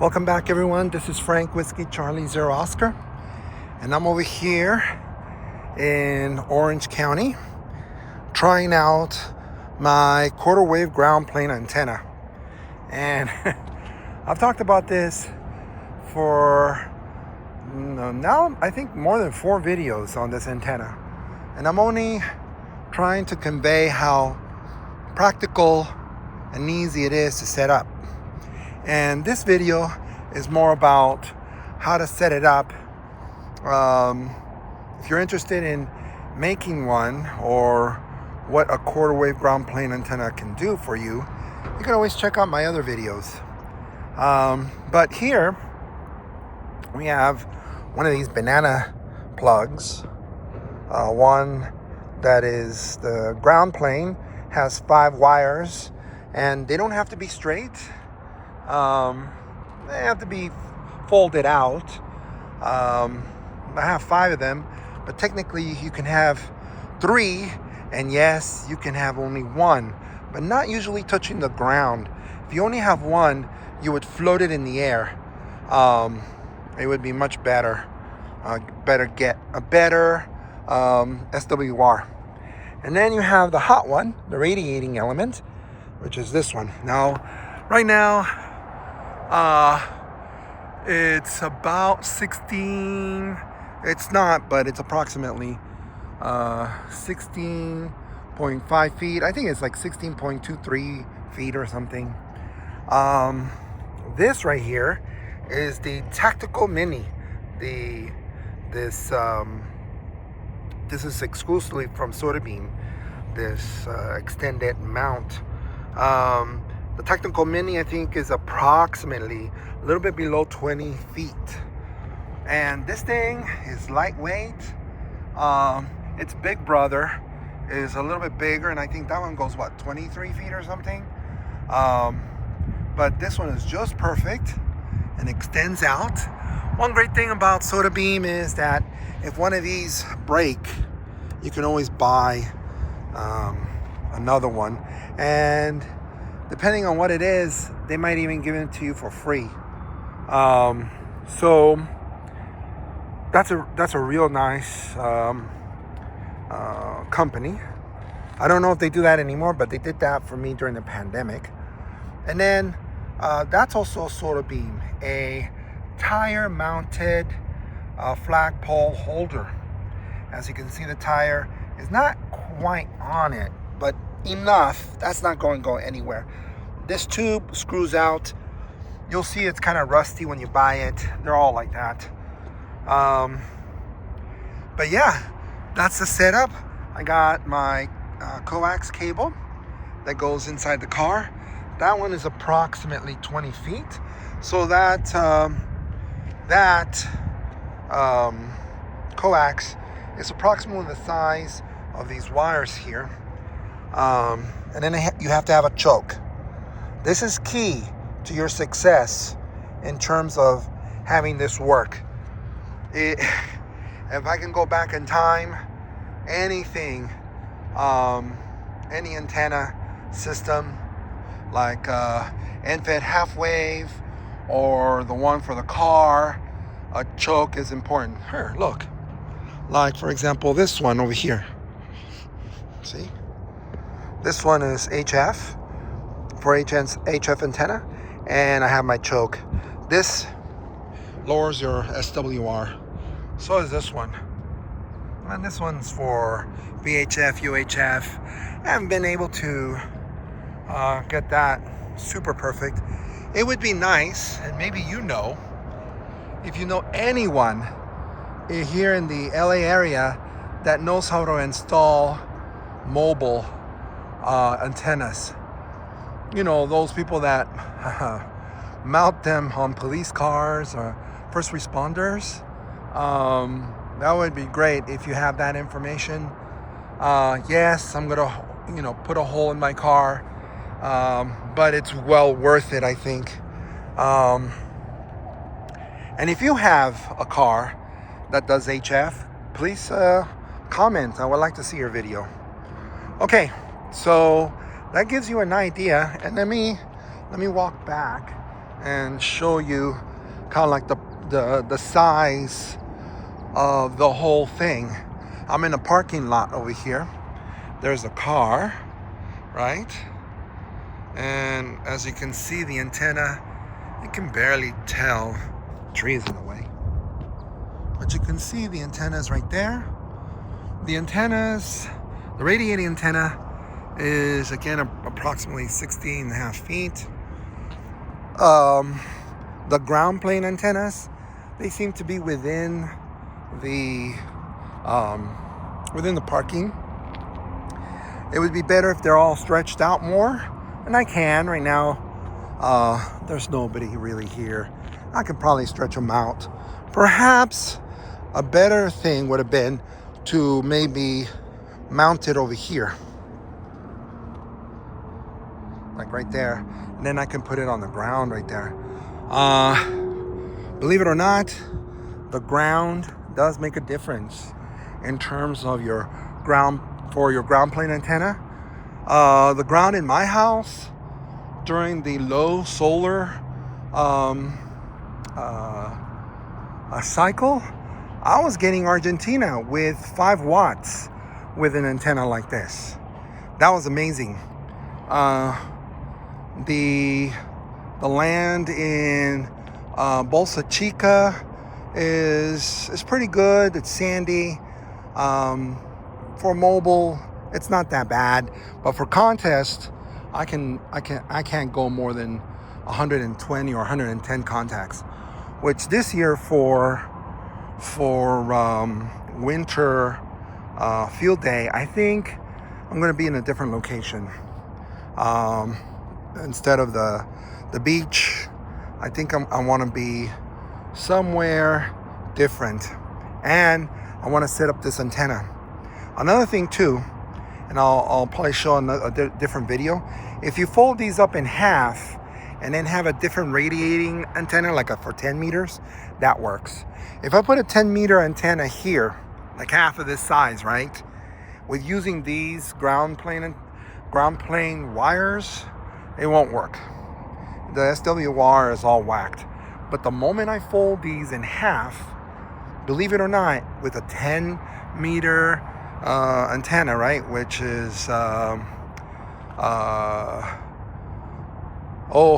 Welcome back, everyone. This is Frank Whiskey Charlie Zero Oscar, and I'm over here in Orange County trying out my quarter wave ground plane antenna. And I've talked about this for now, I think more than 4 videos on this antenna, and I'm only trying to convey how practical and easy it is to set up. And this video is more about how to set it up. If you're interested in making one or what a quarter wave ground plane antenna can do for you, you can always check out my other videos. But here we have one of these banana plugs. One that is the ground plane, has 5 wires, and they don't have to be straight. They have to be folded out. I have 5 of them, but technically you can have 3, and yes, you can have only 1, but not usually touching the ground. If you only have 1, you would float it in the air. It would be much better. Get a better SWR. And then you have the hot one, the radiating element, which is this one. Now, right now, it's about 16. It's not, but it's approximately 16.5 feet. I think it's like 16.23 feet or something. This right here is the Tactical Mini. This is exclusively from Versatility. This extended mount. The Tactical Mini, I think, is approximately a little bit below 20 feet. And this thing is lightweight. Its big brother is a little bit bigger, and I think that one goes, 23 feet or something? But this one is just perfect and extends out. One great thing about Soda Beam is that if one of these break, you can always buy another one. And depending on what it is, they might even give it to you for free. So that's a real nice company. I don't know if they do that anymore, but they did that for me during the pandemic. And then that's also a Soda Beam, a tire mounted flagpole holder. As you can see, the tire is not quite on it, but enough. That's not going to go anywhere. This tube screws out. You'll see it's kind of rusty when you buy it. They're all like that. But yeah, that's the setup. I got my coax cable that goes inside the car. That one is approximately 20 feet. So that coax is approximately the size of these wires here. And then you have to have a choke. This is key to your success in terms of having this work. If I can go back in time, anything, any antenna system like end-fed half wave or the one for the car, a choke is important. Here, look. Like, for example, this one over here. See? This one is HF for HF antenna, and I have my choke. This lowers your SWR. So is this one. And this one's for VHF, UHF. I haven't been able to get that super perfect. It would be nice, and maybe if you know anyone here in the LA area that knows how to install mobile antennas. You know, those people that mount them on police cars or first responders. That would be great if you have that information. Yes, I'm gonna, put a hole in my car, but it's well worth it, I think. And if you have a car that does HF, please comment. I would like to see your video. Okay, so that gives you an idea. And let me walk back and show you kind of like the size of the whole thing. I'm in a parking lot over here. There's a car, right? And as you can see, the antenna, you can barely tell, trees in the way, but you can see the antennas right there. The antennas, the radiating antenna is again approximately 16.5 feet. The ground plane antennas, they seem to be within the parking. It would be better if they're all stretched out more, and I can right now. There's nobody really here. I could probably stretch them out. Perhaps a better thing would have been to maybe mount it over here, like right there, and then I can put it on the ground right there. Believe it or not, the ground does make a difference in terms of your ground plane antenna. The ground in my house during the low solar cycle, I was getting Argentina with 5 watts with an antenna like this. That was amazing. The land in Bolsa Chica is pretty good. It's sandy. For mobile, it's not that bad, but for contest, I can't go more than 120 or 110 contacts, which this year for winter field day, I think I'm going to be in a different location. Instead of the beach, I think I want to be somewhere different, and I want to set up this antenna. Another thing too, and I'll probably show a different video. If you fold these up in half and then have a different radiating antenna, like for 10 meters, that works. If I put a 10-meter antenna here, like half of this size, right, with using these ground plane wires, it won't work. The SWR is all whacked. But the moment I fold these in half, believe it or not, with a 10-meter antenna, right, which is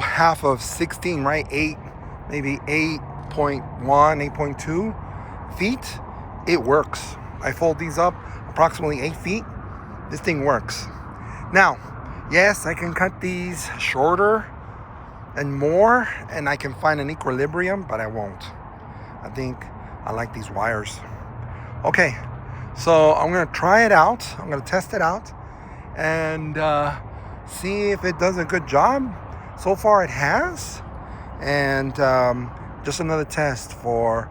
half of 16, right, 8, maybe 8.1, 8.2 feet, it works. I fold these up approximately 8 feet. This thing works. Now, yes, I can cut these shorter and more, and I can find an equilibrium, but I won't. I think I like these wires. Okay, so I'm gonna try it out. I'm gonna test it out and see if it does a good job. So far it has, and just another test for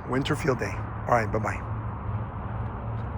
winter field day. All right, bye-bye.